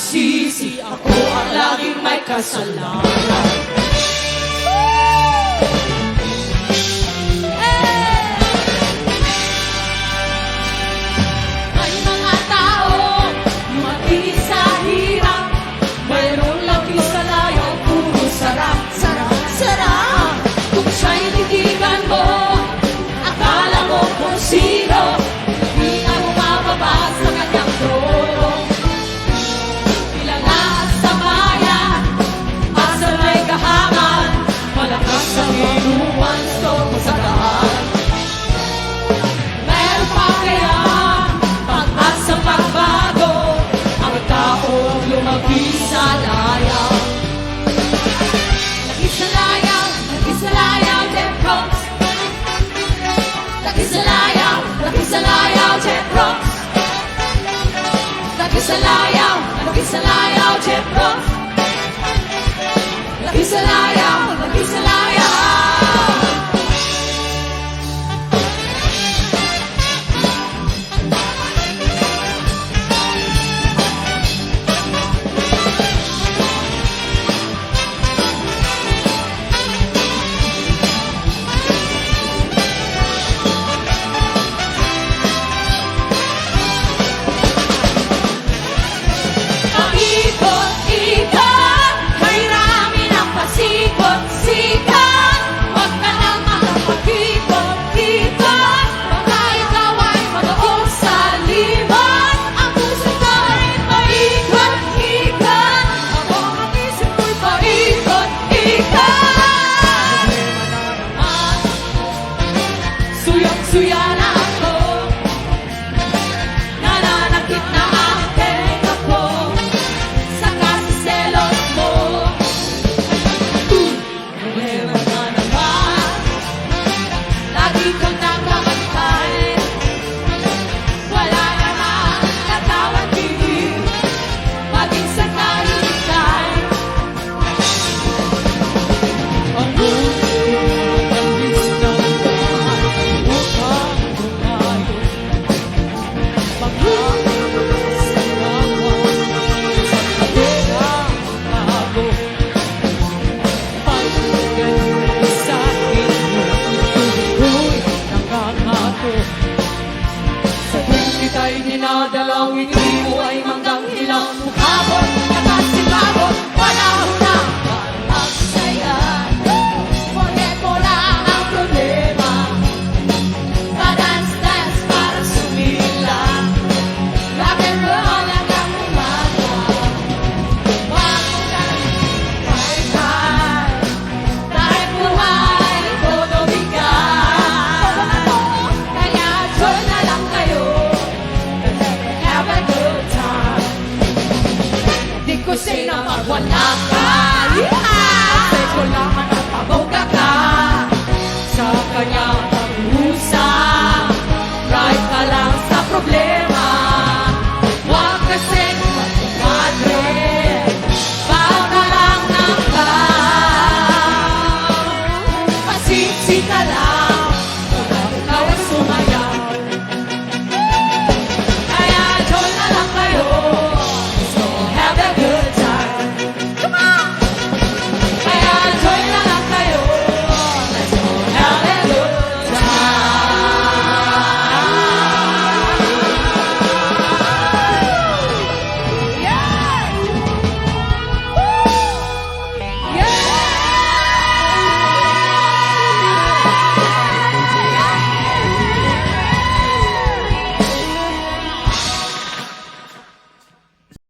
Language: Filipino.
nagsisisi, ako ang laging may kasalanan. May mga tao lumaki sa hirap, mayroon lagi sa layo, puro sarap, sarap, sarap. Kung siya'y titigan mo, akala mo kung sino, hindi na bumababa sa kanyang trono. Kilala sa bayan, asa may kahangan, malakas ang inuwan, stormo sa daan. Meron pa kaya pag-asang pagbago, ang taong lumaki sa layaw. Lagi sa layaw, Jeff Rocks. Lagi sa layaw, Jeff Rocks. Lagi sa layaw, Jeff Rocks. Lagi sa layaw, paikot-ikot, kay rami ng pasikot-sikot. Huwag ka nang makapag-ikot-ikot, baka ikaw ay mag-uong sa limot. Ang puso ko ay paikot-ikot, ako ang isip ko'y paikot-ikot. Suyang-suya na ako, nananakit na ang tenga ko sa kasiselos mo. Problema na naman, lagi kang nakakantay, wala namang natawag din, maging sa kahintay. Ang buhay ng isang bahay, mukhang tumayo, dinadalawin, hindi mo ay manggang hilaw. Mukhabot, nakasibabot, wala ho na walang saya. Forget mo lang ang problema, pa-dance-dance para sumila. Rock and roll hanggang umaga, wag mo lang high-high, dahil buhay todo bigat. Kaya join na lang kayo, have a good time. Di ko say na pag wala ka,